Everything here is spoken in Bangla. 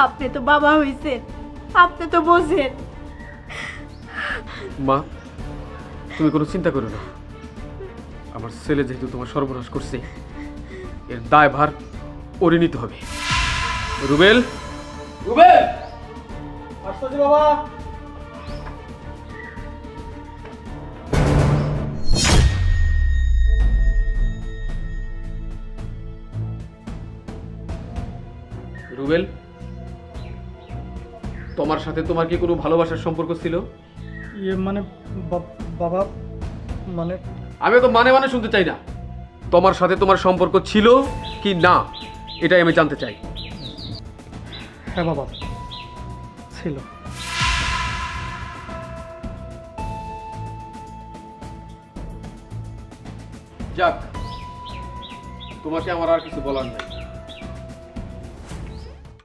আপনি তো বাবা হইছেন, আপনি তো বোঝেন। মা, তুমি কোনো চিন্তা করো না। আমার ছেলে যেহেতু তোমার সর্বনাশ করছে, এর দায়ভার ওরে নিতে হবে। রুবেল, রুবেল, আসতেছি বাবা। রুবেল, তোমার সাথে তোমার কি কোনো ভালোবাসার সম্পর্ক ছিল? ইয়ে মানে বাবা, মানে আমি তো মানে মানে শুনতে চাই না। তোমার সাথে তোমার সম্পর্ক ছিল কি না এটাই আমি জানতে চাই। হ্যাঁ বাবা, ছিল। যাক, তোমাকে আমার আর কিছু বলার নাই।